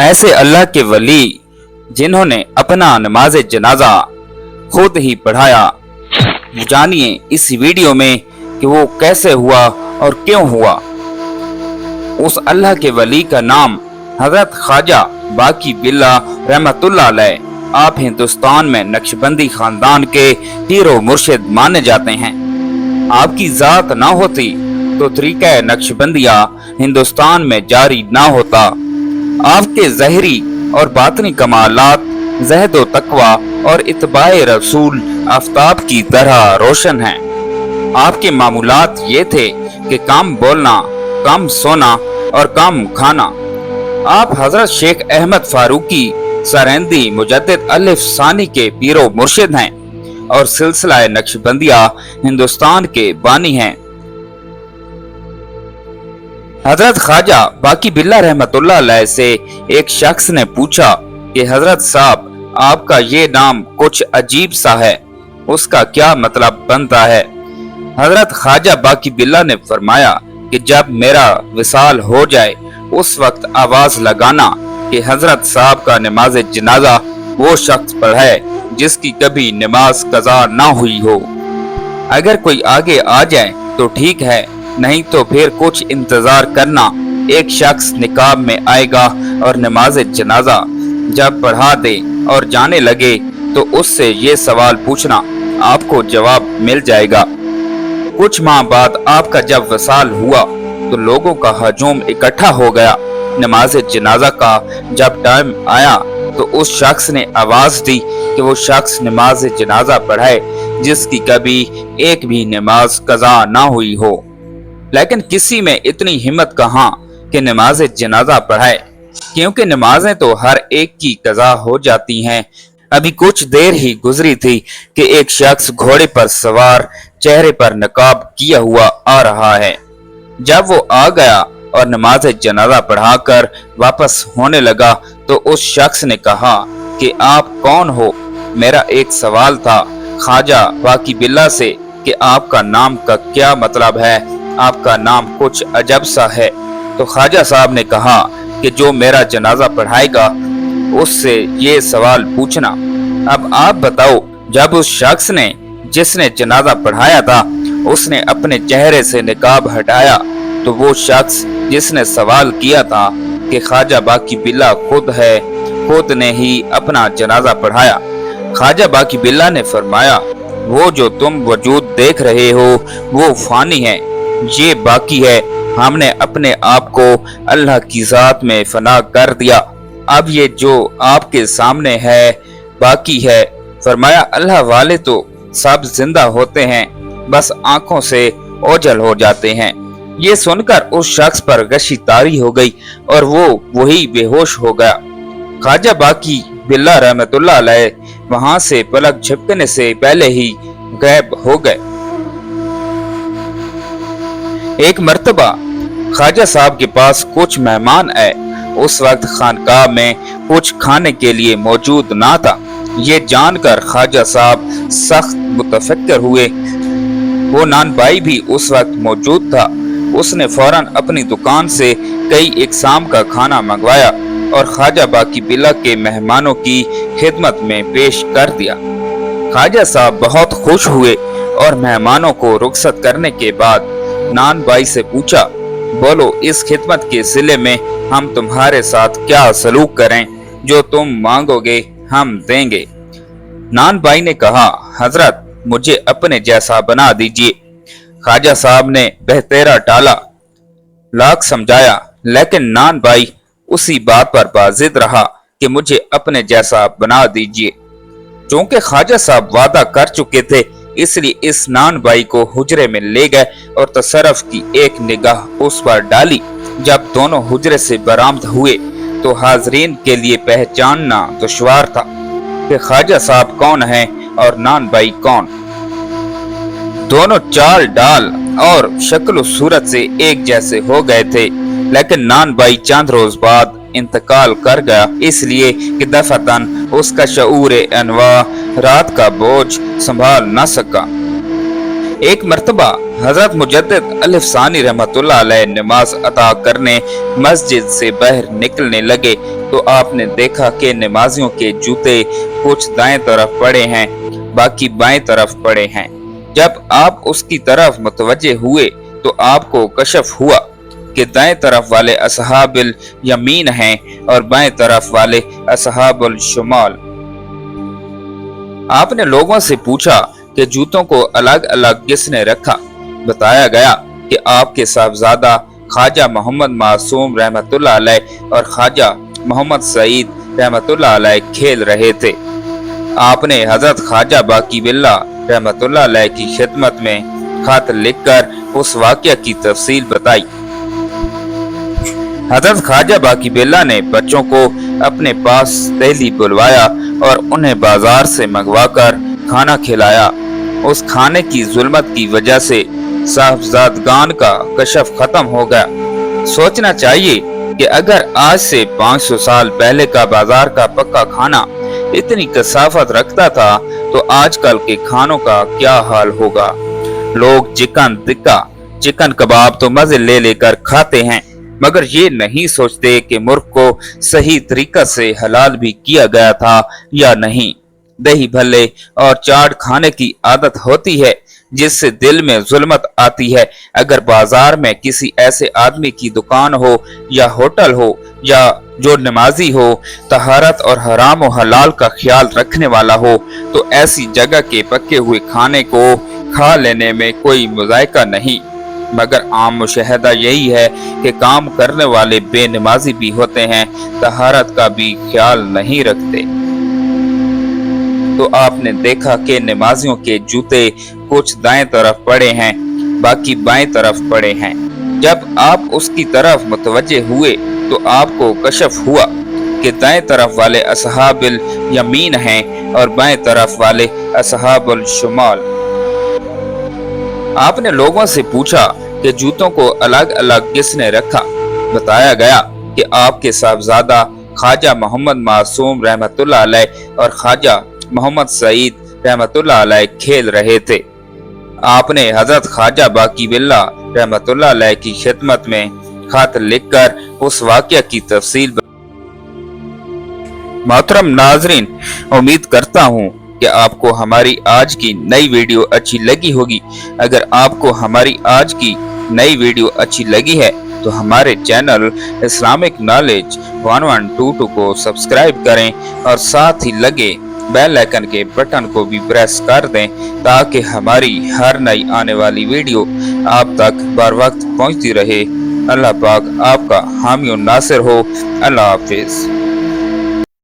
ऐसे अल्लाह के वली जिन्होंने अपना नमाज जनाजा खुद ही पढ़ाया, जानिए इस वीडियो में कि वो कैसे हुआ और क्यों हुआ। उस अल्लाह के वली का नाम हजरत ख्वाजा बाकी बिल्ला रहमतुल्लाह अलैह। आप हिंदुस्तान में नक्शबंदी खानदान के पीरो मुर्शिद माने जाते हैं। आपकी जात ना होती तो तरीका नक्शबंदिया हिंदुस्तान में जारी ना होता। आपके ज़हरी और बातनी कमालात, ज़हद व तकवा और इत्बाए रसूल आफ्ताब की तरह रोशन हैं। आपके मामूलात ये थे कि कम बोलना, कम सोना और कम खाना। आप हजरत शेख अहमद फारूकी सरेंदी मुजद्दिद अलिफ सानी के पीरो मुर्शिद हैं और सिलसिला नक्शबंदिया हिंदुस्तान के बानी हैं। हजरत ख्वाजा बाकी बिल्ला रहमतुल्लाह अलैह से एक शख्स ने पूछा कि हजरत साहब, आपका ये नाम कुछ अजीब सा है, उसका क्या मतलब बनता है? हजरत ख्वाजा बाकी बिल्ला ने फरमाया कि जब मेरा विसाल हो जाए उस वक्त आवाज लगाना कि हजरत साहब का नमाज जनाजा वो शख्स पढ़े जिसकी कभी नमाज कज़ा ना हुई हो। अगर कोई आगे आ जाए तो ठीक है, नहीं तो फिर कुछ इंतजार करना। एक शख्स निकाब में आएगा और नमाज जनाजा जब पढ़ा दे और जाने लगे तो उससे ये सवाल पूछना, आपको जवाब मिल जाएगा। कुछ माह बाद आपका जब वसाल हुआ तो लोगों का हजूम इकट्ठा हो गया। नमाज जनाजा का जब टाइम आया तो उस शख्स ने आवाज दी कि वो शख्स नमाज जनाजा पढ़ाए जिसकी कभी एक भी नमाज कज़ा ना हुई हो। लेकिन किसी में इतनी हिम्मत कहाँ कि नमाज जनाजा पढ़ाए, क्योंकि नमाजें तो हर एक की कज़ा हो जाती हैं। अभी कुछ देर ही गुजरी थी कि एक शख्स घोड़े पर सवार, चेहरे पर नकाब किया हुआ आ रहा है। जब वो आ गया और नमाज जनाजा पढ़ाकर वापस होने लगा तो उस शख्स ने कहा कि आप कौन हो? मेरा एक सवाल था ख्वाजा बाकी बिल्ला से कि आपका नाम का क्या मतलब है, आपका नाम कुछ अजब सा है। तो ख्वाजा साहब ने कहा कि जो मेरा जनाजा पढ़ाएगा उससे ये सवाल पूछना। अब आप बताओ, जब उस शख्स ने जिसने जनाजा पढ़ाया था उसने अपने चेहरे से निकाब हटाया तो वो शख्स जिसने सवाल किया था कि ख्वाजा बाकी बिल्ला खुद है, खुद ने ही अपना जनाजा पढ़ाया। ख्वाजा बाकी बिल्ला ने फरमाया, वो जो तुम वजूद देख रहे हो वो फानी है, ये बाकी है। हमने अपने आप को अल्लाह की जात में फना कर दिया। अब ये जो आपके सामने है बाकी है। फरमाया, अल्लाह वाले तो सब जिंदा होते हैं, बस आंखों से ओझल हो जाते हैं। ये सुनकर उस शख्स पर गशी तारी हो गई और वो वही बेहोश हो गया। ख्वाजा बाकी बिल्ला रहमतुल्लाह अलैह वहां से पलक झपकने से पहले ही गायब हो गए। एक मर्तबा ख्वाजा साहब के पास कुछ मेहमान आए। उस वक्त खानकाह में कुछ खाने के लिए मौजूद ना था। ये जानकर ख्वाजा साहब सख्त मुतफक्कर हुए। वो नान भाई भी उस वक्त मौजूद था। उसने फौरन अपनी दुकान से कई इकसाम का खाना मंगवाया और ख्वाजा बाकी बिल्ला के मेहमानों की खिदमत में पेश कर दिया। ख्वाजा साहब बहुत खुश हुए और मेहमानों को रुखसत करने के बाद नान भाई से पूछा, बोलो इस खिदमत के सिले में हम तुम्हारे साथ क्या सलूक करें, जो तुम मांगोगे हम देंगे। नान भाई ने कहा, हजरत मुझे अपने जैसा बना दीजिए। ख्वाजा साहब ने बहतेरा टाला, लाख समझाया, लेकिन नान भाई उसी बात पर बाजिद रहा कि मुझे अपने जैसा बना दीजिए। चूंकि ख्वाजा साहब वादा कर चुके थे इसलिए इस नान भाई को हुजरे में ले गए और तसरफ की एक निगाह उस पर डाली। जब दोनों हुजरे से बरामद हुए तो हाजरीन के लिए पहचानना दुश्वार था कि ख्वाजा साहब कौन हैं और नान भाई कौन। दोनों चाल डाल और शक्ल सूरत से एक जैसे हो गए थे, लेकिन नान भाई चंद रोज बाद इंतकाल कर गया, इसलिए कि दफतन उसका शऊर अनवा रात का बोझ संभाल न सका। ایک مرتبہ حضرت مجدد الف ثانی रहमतुल्लाह अलैह नमाज अदा करने मस्जिद से बाहर निकलने लगे तो आपने देखा कि नमाजियों के जूते कुछ दाएं तरफ पड़े हैं, बाकी बाएं तरफ पड़े हैं। जब आप उसकी तरफ मुतवज्जे हुए तो आपको कशफ हुआ कि दाएं तरफ वाले असहाबुल यमीन हैं और बाएं तरफ वाले असहाबुल शुमाल। आपने लोगों से पूछा कि जूतों को अलग अलग किसने रखा। बताया गया कि आपके साहबजादा ख्वाजा मोहम्मद मासूम रहमतुल्लाह अलैह और ख्वाजा मोहम्मद सईद रहमतुल्लाह अलैह खेल रहे थे। आपने हजरत ख्वाजा बाकी बिल्ला रहमतुल्लाह अलैह की खिदमत में खत लिखकर उस वाक़या की तफसील बताई। हजरत ख्वाजा बाकी बिल्ला ने बच्चों को अपने पास दहली बुलवाया और उन्हें बाजार से मंगवाकर खाना खिलाया। उस खाने की जुल्मत की वजह से साहबजादगान का कशफ खत्म हो गया। सोचना चाहिए कि अगर आज से 500 साल पहले का बाजार का पक्का खाना इतनी कसाफत रखता था तो आजकल के खानों का क्या हाल होगा। लोग चिकन टिक्का, चिकन कबाब तो मजे ले लेकर खाते हैं, मगर ये नहीं सोचते कि मुर्ग को सही तरीका से हलाल भी किया गया था या नहीं। दही भल्ले और चाट खाने की आदत होती है जिससे दिल में जुल्मत आती है। अगर बाजार में किसी ऐसे आदमी की दुकान हो या होटल हो या जो नमाजी हो, तहारत और हराम और हलाल का ख्याल रखने वाला हो, तो ऐसी जगह के पके हुए खाने को खा लेने में कोई मुज़ायका नहीं। मगर आम मुशाहिदा यही है कि काम करने वाले बेनमाजी भी होते हैं, तहारत का भी ख्याल नहीं रखते। तो आपने देखा कि नमाजियों के जूते कुछ दाएं तरफ पड़े हैं, बाकी बाएं तरफ पड़े हैं। जब आप उसकी तरफ मुतवज्जे हुए तो आपको कशफ हुआ कि दाएं तरफ वाले असहाबुल यमीन हैं और बाएं तरफ वाले असहाबुल शुमाल। आपने लोगों से पूछा कि जूतों को अलग अलग किसने रखा। बताया गया कि आपके साहबजादा ख्वाजा मोहम्मद मासूम रहमतुल्लाह अलैह और ख्वाजा मोहम्मद सईद रहमतुल्लाह अलैह खेल रहे थे। आपने हजरत ख्वाजा बाकी बिल्ला रहमतुल्लाह अलैह की खिदमत में खत लिखकर उस वाक़या की तफसील। मोहतरम नाजरीन, उम्मीद करता हूँ कि आपको हमारी आज की नई वीडियो अच्छी लगी होगी। अगर आपको हमारी आज की नई वीडियो अच्छी लगी है तो हमारे चैनल इस्लामिक नॉलेज 1122 को सब्सक्राइब करें और साथ ही लगे बेल आइकन के बटन को भी प्रेस कर दें ताकि हमारी हर नई आने वाली वीडियो आप तक बर वक्त पहुंचती रहे। अल्लाह पाक आपका हामी और नासिर हो। अल्लाह हाफिज।